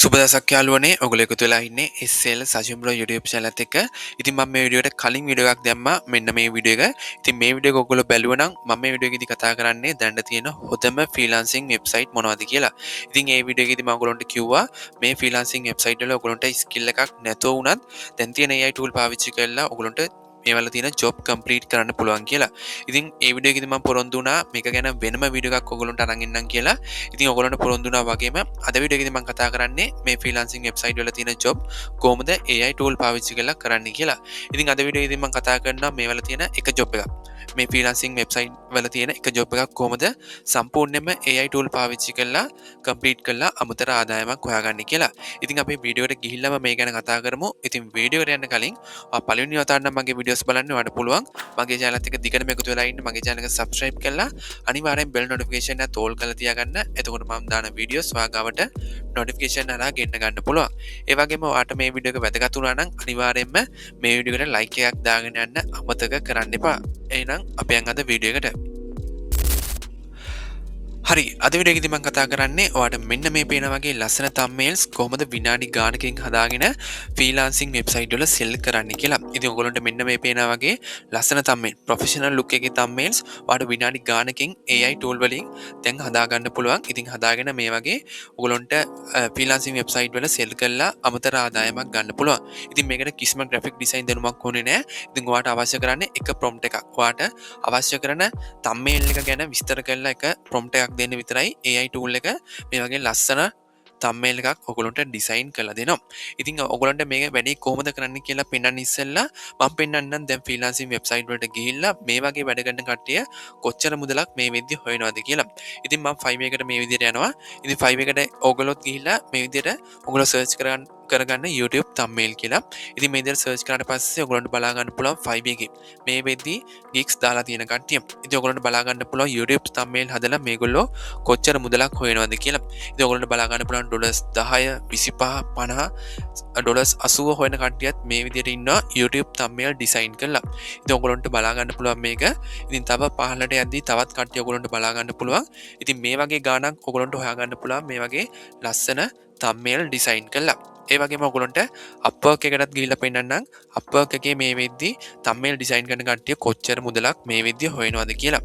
සුබදසක් යාළුවනේ ඔයගොල්ලෝ එකතු වෙලා ඉන්නේ SL සජිම්බ්‍රෝ YouTube channel එකත් එක්ක. ඉතින් මම මේ වීඩියෝ එකට කලින් වීඩියෝ එකක් දැම්මා. මෙන්න මේ වීඩියෝ එක. ඉතින් මේ වීඩියෝ එක ඔයගොල්ලෝ බැලුවා නම් මම මේ වීඩියෝ එකේදී කතා කරන්නේ දැනට තියෙන හොඳම ෆ්‍රීලාන්සින් වෙබ්සයිට් මොනවද කියලා. ඉතින් මේ වීඩියෝ එකේදී මම ඔයගොල්ලන්ට කිව්වා මේ ෆ්‍රීලාන්සින් වෙබ්සයිට් වල ඔයගොල්ලන්ට ස්කිල් එකක් නැතුව වුණත් දැන් තියෙන AI tool පාවිච්චි කරලා ඔයගොල්ලන්ට මේවල තියෙන ජොබ් කම්ප්ලීට් කරන්න පුළුවන් කියලා. ඉතින් ඒ වීඩියෝ එකේදී මම පොරොන්දු වුණා මේක ගැන වෙනම වීඩියෝ එකක් ඔයගොල්ලන්ට අරන් එන්නම් කියලා. ඉතින් ඔයගොල්ලන්ට පොරොන්දු වුණා වගේම අද වීඩියෝ එකේදී මම කතා කරන්නේ මේ ෆ්‍රීලාන්සින් වෙබ්සයිට් වල තියෙන ජොබ් කොහොමද AI tool පාවිච්චි කරලා කරන්න කියලා. ඉතින් අද වීඩියෝ එකේදී මම කතා කරනවා මේවල තියෙන එක ජොබ් එකක්. මේ ෆ්‍රීලාන්සින් වෙබ්සයිට් වල තියෙන එක ජොබ් එකක් කොහොමද සම්පූර්ණයෙන්ම AI tool පාවිච්චි කරලා කම්ප්ලීට් කරලා අමුතර ආදායමක් හොයාගන්න කියලා. ඉතින් අපි වීඩියෝ එකට ගිහිල්ලාම මේ ගැන කතා කරමු. ඉතින් වීඩියෝ එකට යන්න කලින් පළවෙනි වතාවට නම් මගේ වීඩියෝස් බලන්න ඔයාලට පුළුවන් මගේ channel එකත් එක්ක දිගටම එකතු වෙලා ඉන්න මගේ channel එක subscribe කරලා අනිවාර්යෙන් bell notification එක all කරලා තියාගන්න. එතකොට මම දාන වීඩියෝස් ඔයාගාවට notification හරහා ගෙන්න ගන්න පුළුවන්. ඒ වගේම ඔයාට මේ වීඩියෝ එක වැදගත් වුණා නම් අනිවාර්යෙන්ම මේ වීඩියෝ එකට like එකක් දාගෙන යන්න අමතක කරන්න එපා. එහෙනම් අපි යන් අද වීඩියෝ එකට. හරි අද වීඩියෝ එකේදී මම කතා කරන්නේ ඔයාලට මෙන්න මේ පේන වගේ ලස්සන thumbnails කොහොමද විනාඩි ගානකින් හදාගෙන ෆ්‍රීලාන්සින් වෙබ්සයිට් වල සෙල් කරන්න කියලා. ඉතින් ඔයගොල්ලන්ට මෙන්න මේ පේන වගේ ලස්සන thumbnail ප්‍රොෆෙෂනල් ලුක් එකේ thumbnails ඔයාලට විනාඩි ගානකින් AI tool වලින් දැන් හදා ගන්න පුළුවන්. ඉතින් හදාගෙන මේ වගේ ඔයගොල්ලන්ට ෆ්‍රීලාන්සින් වෙබ්සයිට් වල සෙල් කරලා අමතර ආදායමක් ගන්න පුළුවන්. ඉතින් මේකට කිසිම graphic design දැනුමක් ඕනේ නැහැ. ඉතින් ඔයාලට අවශ්‍ය කරන්නේ එක prompt එකක්. ඔයාලට අවශ්‍ය කරන thumbnail එක ගැන විස්තර කරලා එක prompt එකක් දෙන්න විතරයි AI tool එක මේ වගේ ලස්සන thumbnail එකක් ඔයගොල්ලන්ට ඩිසයින් කරලා දෙනවා. ඉතින් ඔයගොල්ලන්ට මේක වැඩි කොහොමද කරන්න කියලා පෙන්වන්න ඉස්සෙල්ලා මම පෙන්වන්නම් දැන් ෆ්‍රීලාන්සින් වෙබ්සයිට් වලට ගිහිල්ලා මේ වගේ වැඩ කරන කට්ටිය කොච්චර මුදලක් මේ වෙද්දි හොයනවද කියලා. ඉතින් මම 5 එකට මේ විදිහට යනවා. ඉතින් 5 එකට ඔයගොල්ලොත් ගිහිල්ලා මේ විදිහට ඔයගොල්ලෝ සර්ච් කරගන්න YouTube thumbnail කියලා. ඉතින් මේ විදිහට සර්ච් කරාට පස්සේ ඔයගොල්ලන්ට බලා ගන්න පුළුවන් 5 එකේ මේ වෙද්දි gigs දාලා තියෙන කට්ටිය. ඉතින් ඔයගොල්ලන්ට බලා ගන්න පුළුවන් YouTube thumbnail හදලා මේගොල්ලෝ කොච්චර මුදලක් හොයනවද කියලා. ඉතින් ඔයගොල්ලන්ට බලා ගන්න පුළුවන් $10 10 25 50 $80 හොයන කට්ටියත් මේ විදිහට ඉන්නවා YouTube thumbnail design කරලා. ඉතින් ඔයගොල්ලන්ට බලා ගන්න පුළුවන් මේක. ඉතින් තව පහළට යද්දී තවත් කට්ටිය ඔයගොල්ලන්ට බලා ගන්න පුළුවන්. ඉතින් මේ වගේ ගාණක් ඔයගොල්ලන්ට හොයා ගන්න පුළුවන් මේ වගේ ලස්සන thumbnail design කරලා. ඒ වගේම ඔයගොල්ලන්ට Upwork එකටත් ගිහිල්ලා පෙන්නන්නම් Upwork එකේ මේ වෙද්දි thumbnail design කරන කට්ටිය කොච්චර මුදලක් මේ වෙද්දි හොයනවද කියලා.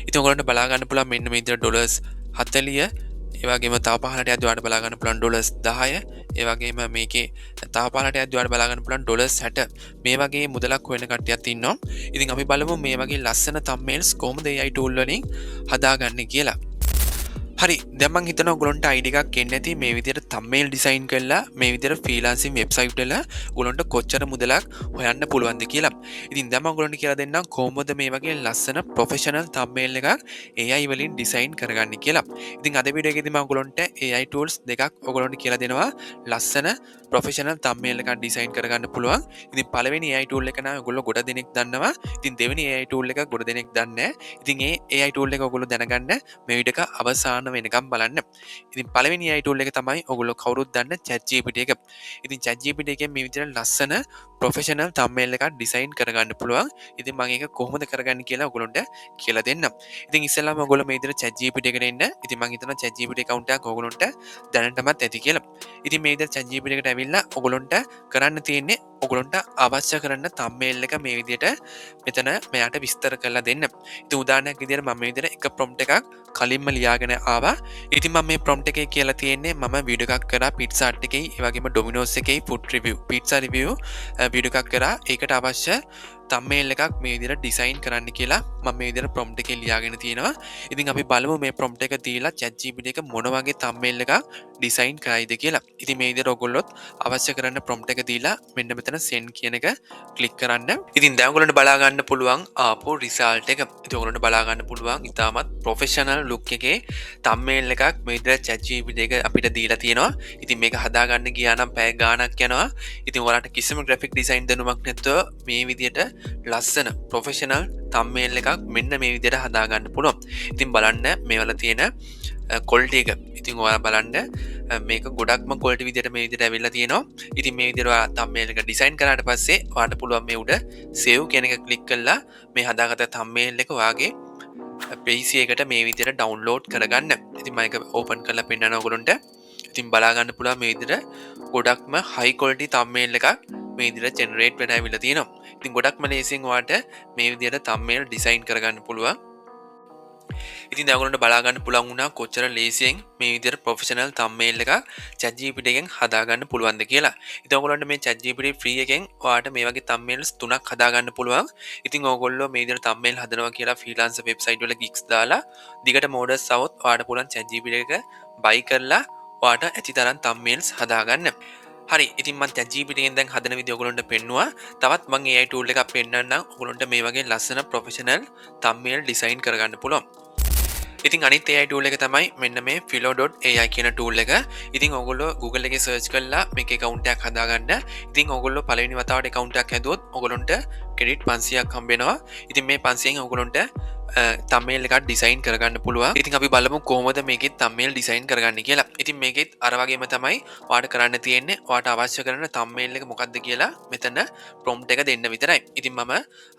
ඉතින් ඔයගොල්ලන්ට බලා ගන්න පුළුවන් මෙන්න මේ විදිහට $40 ඒ වගේම තව පහළට යද්දී ඔයාලට බලා ගන්න පුළුවන් $10 ඒ වගේම මේකේ තව පහළට යද්දී ඔයාලට බලා ගන්න පුළුවන් $60 මේ වගේ මුදලක් හොයන කට්ටියත් ඉන්නවා. ඉතින් අපි බලමු මේ වගේ ලස්සන thumbnails කොහොමද AI tool වලින් හදාගන්නේ කියලා. හරි දැන් මං හිතනවා ඔයගොල්ලන්ට අයිඩියා එකක් එන්නේ නැති මේ විදිහට thumbnail design කරලා මේ විදිහට freelancing website වල ඔයගොල්ලන්ට කොච්චර මුදලක් හොයන්න පුළුවන්ද කියලා. ඉතින් දැන් මම ඔයගොල්ලන්ට කියලා දෙන්නම් කොහොමද මේ වගේ ලස්සන professional thumbnail එකක් AI වලින් design කරගන්නේ කියලා. ඉතින් අද වීඩියෝ එකේදී මම ඔයගොල්ලන්ට AI tools දෙකක් ඔයගොල්ලන්ට කියලා දෙනවා ලස්සන professional thumbnail එකක් design කරගන්න පුළුවන්. ඉතින් පළවෙනි AI tool එක නම් ඔයගොල්ලෝ ගොඩ දෙනෙක් දන්නවා. ඉතින් දෙවෙනි AI tool එක ගොඩ දෙනෙක් දන්නේ නැහැ. ඉතින් මේ AI tool එක ඔයගොල්ලෝ දැනගන්න මේ වීඩියෝ එක අවසාන වෙනකම් බලන්න. ඉතින් පළවෙනි AI tool එක තමයි ඔයගොල්ලෝ කවුරුත් දන්න ChatGPT එක. ඉතින් ChatGPT එකෙන් මේ විදිහට ලස්සන professional thumbnail එකක් design කරගන්න පුළුවන්. ඉතින් මම ඒක කොහොමද කරගන්නේ කියලා ඔයගොල්ලන්ට කියලා දෙන්නම්. ඉතින් ඉස්සෙල්ලාම ඔයගොල්ලෝ මේ විදිහට ChatGPT එකට එන්න. ඉතින් මම හිතනවා ChatGPT account එකක් ඔයගොල්ලන්ට දැනටමත් ඇති කියලා. ඉතින් මේ විදිහට ChatGPT එකට ඇවිල්ලා ඔයගොල්ලන්ට කරන්න තියෙන්නේ ඔයගොල්ලන්ට අවශ්‍ය කරන thumbnail එක මේ විදිහට මෙතන මෙයාට විස්තර කරලා දෙන්න. ඉතින් උදාහරණයක් විදිහට මම මේ විදිහට එක prompt එකක් කලින්ම ලියාගෙන ආවා. ඉතින් මම මේ prompt එකේ කියලා තියෙන්නේ මම වීඩියෝ එකක් කරා Pizza Hut එකේ ඒ වගේම Domino's එකේ food review pizza review video එකක් කරා. ඒකට අවශ්‍ය thumbnail එකක් මේ විදිහට design කරන්න කියලා මම මේ විදිහට prompt එකේ ලියාගෙන තියෙනවා. ඉතින් අපි බලමු මේ prompt එක දීලා ChatGPT එක මොන වගේ thumbnail එකක් design කරයිද කියලා. ඉතින් මේ විදිහට ඔයගොල්ලොත් අවශ්‍ය කරන prompt එක දීලා මෙන්න මෙතන send කියන එක click කරන්න. ඉතින් දැන් ඔයගොල්ලන්ට බලා ගන්න පුළුවන් ආපු result එක. ඉතින් ඔයගොල්ලන්ට බලා ගන්න පුළුවන් ඉතාමත් professional look එකේ thumbnail එකක් මේ විදිහට ChatGPT එක අපිට දීලා තියෙනවා. ඉතින් මේක හදාගන්න ගියා නම් පැය ගාණක් යනවා. ඉතින් ඔයාලට කිසිම graphic design දැනුමක් නැතුව මේ විදිහට ලස්සන professional thumbnail එකක් මෙන්න මේ විදිහට හදාගන්න පුළුවන්. ඉතින් බලන්න මේවල තියෙන quality එක. ඉතින් ඔයාලා බලන්න මේක ගොඩක්ම quality විදිහට මේ විදිහට ඇවිල්ලා තියෙනවා. ඉතින් මේ විදිහට ඔයාලා thumbnail එක design කරාට පස්සේ ඔයාලට පුළුවන් මේ උඩ save කියන එක click කරලා මේ හදාගත්ත thumbnail එක ඔයාගේ PC එකට මේ විදිහට download කරගන්න. ඉතින් මම ඒක open කරලා පෙන්නනවා ඔයගොල්ලන්ට. ඉතින් බලා ගන්න පුළුවන් මේ විදිහට ගොඩක්ම high quality thumbnail එකක් මේ විදිහට generate වෙලා ඇවිල්ලා තියෙනවා. ඉතින් ගොඩක්ම ලේසියෙන් ඔයාලට මේ විදිහට thumbnail design කරගන්න පුළුවන්. ඉතින් දැන් ඔයගොල්ලන්ට බලා ගන්න පුළුවන් වුණා කොච්චර ලේසියෙන් මේ විදිහට ප්‍රොෆෙෂනල් thumbnail එකක් ChatGPT එකෙන් හදා ගන්න පුළුවන්ද කියලා. ඉතින් ඔයගොල්ලන්ට මේ ChatGPT free එකෙන් ඔයාලට මේ වගේ thumbnails 3ක් හදා ගන්න පුළුවන්. ඉතින් ඔයගොල්ලෝ මේ විදිහට thumbnail හදනවා කියලා freelancer website වල gigs දාලා දිගට models આવොත් ඔයාලට පුළුවන් ChatGPT එක buy කරලා ඔයාලට ඇති තරම් thumbnails හදා ගන්න. හරි ඉතින් මම ChatGPT එකෙන් දැන් හදන විදිය ඔයගොල්ලන්ට පෙන්නුවා. තවත් මම AI tool එකක් පෙන්නන්නම්. ඔයගොල්ලන්ට මේ වගේ ලස්සන professional thumbnail design කරගන්න පුළුවන්. ඉතින් අනිත් AI tool එක තමයි මෙන්න මේ philo.ai කියන tool එක. ඉතින් ඔයගොල්ලෝ Google එකේ search කරලා මේකේ account එකක් හදාගන්න. ඉතින් ඔයගොල්ලෝ පළවෙනි වතාවට account එකක් හැදුවොත් ඔයගොල්ලන්ට credit 500ක් හම්බ වෙනවා. ඉතින් මේ 500න් ඔයගොල්ලන්ට thumbnail එකක් design කරගන්න පුළුවන්. ඉතින් අපි බලමු කොහොමද මේකේ thumbnail design කරගන්නේ කියලා. ඉතින් මේකෙත් අර වගේම තමයි ඔයාලට කරන්න තියෙන්නේ. ඔයාලට අවශ්‍ය කරන thumbnail එක මොකක්ද කියලා මෙතන prompt එක දෙන්න විතරයි. ඉතින් මම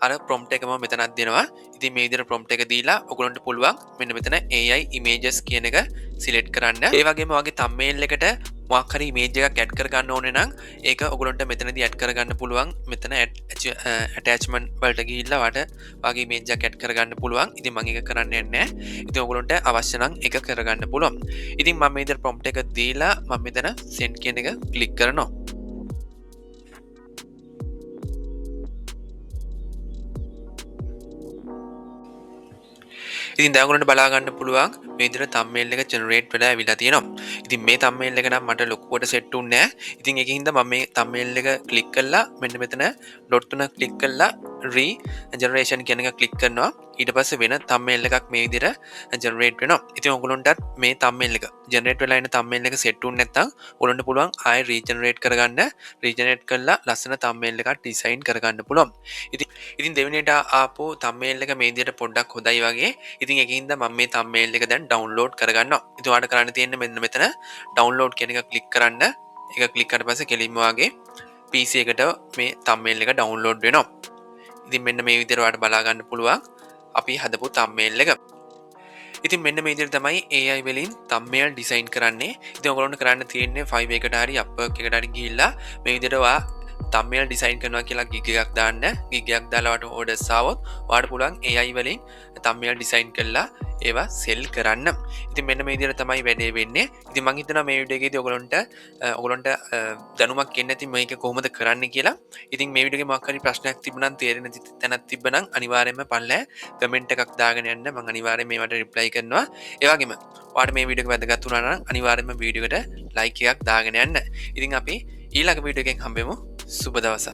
අර prompt එකම මෙතනක් දෙනවා. ඉතින් මේ විදිහට prompt එක දීලා ඔයගොල්ලන්ට පුළුවන් මෙන්න මෙතන AI images කියන එක select කරන්න. ඒ වගේම ඔයාගේ thumbnail එකට මොකක් හරි image එකක් add කරගන්න ඕනේ නම් ඒක ඔයගොල්ලන්ට මෙතනදී add කරගන්න පුළුවන්. මෙතන attachment වලට ගිහිල්ලා ඔයාගේ image එකක් add කරගන්න පුළුවන්. ඉතින් මම ඒක කරන්න යන්නේ නැහැ. ඉතින් ඔයගොල්ලන්ට අවශ්‍ය නම් ඒක කරගන්න පුළුවන්. ඉතින් මම මේ විදිහට prompt එක දීලා මම මෙතන send කියන එක click කරනවා. ඉතින් දැන් ඔයගොල්ලන්ට බලා ගන්න පුළුවන් මේ විදිහට thumbnail එක generate වෙලා ඇවිල්ලා තියෙනවා. ඉතින් මේ thumbnail එක නම් මට ලොකුවට set උන්නේ නැහැ. ඉතින් ඒකින්ද මම මේ thumbnail එක click කරලා මෙන්න මෙතන dot තුන click කරලා regeneration කියන එක click කරනවා. ඊට පස්සේ වෙන thumbnail එකක් මේ විදිහට generate වෙනවා. ඉතින් ඔයගොල්ලන්ටත් මේ thumbnail එක generate වෙලා ඉන්න thumbnail එක set උන්නේ නැත්නම් ඔයගොල්ලන්ට පුළුවන් ආයෙ regenerate කරගන්න. regenerate කරලා ලස්සන thumbnail එකක් design කරගන්න පුළුවන්. ඉතින් දෙවෙනියට ආපු thumbnail එක මේ විදිහට පොඩ්ඩක් හොදයි වගේ. ඉතින් ඒකින්ද මම මේ thumbnail එක දැන් download කරගන්නවා. ඉතින් ඔයාලට කරන්න තියෙන්නේ මෙන්න මෙතන download කියන එක click කරන්න. ඒක click කරලා පස්සේ කෙලින්ම වාගේ PC එකට මේ thumbnail එක download වෙනවා. ඉතින් මෙන්න මේ විදිහට ඔයාලට බලා ගන්න පුළුවන් අපි හදපු thumbnail එක. ඉතින් මෙන්න මේ විදිහට තමයි AI වලින් thumbnail design කරන්නේ. ඉතින් ඔයගොල්ලන්ට කරන්න තියෙන්නේ Fiverr එකට හරි Upwork එකට හරි ගිහිල්ලා මේ විදිහට ඔයා thumbnail design කරනවා කියලා gig එකක් දාන්න. gig එකක් දාලා ඔයාලට orders ආවොත් ඔයාලට පුළුවන් AI වලින් thumbnail design කරලා ඒවා sell කරන්න. ඉතින් මෙන්න මේ විදිහට තමයි වැඩේ වෙන්නේ. ඉතින් මම හිතනවා මේ වීඩියෝ එකේදී ඔයගොල්ලන්ට දැනුමක් එන්න ඇති මේක කොහොමද කරන්නේ කියලා. ඉතින් මේ වීඩියෝ එකේ මොකක් හරි ප්‍රශ්නයක් තිබුණා නම් තේරෙන්නේ නැති තැනක් තිබ්බනම් අනිවාර්යයෙන්ම පල්ලෑ කමෙන්ට් එකක් දාගෙන යන්න. මම අනිවාර්යයෙන් මේවට reply කරනවා. ඒ වගේම ඔයාලට මේ වීඩියෝ එක වැදගත් වුණා නම් අනිවාර්යයෙන්ම වීඩියෝ එකට like එකක් දාගෙන යන්න. ඉතින් අපි ඊළඟ වීඩියෝ එකෙන් හම්බෙමු. සුබ දවසක්.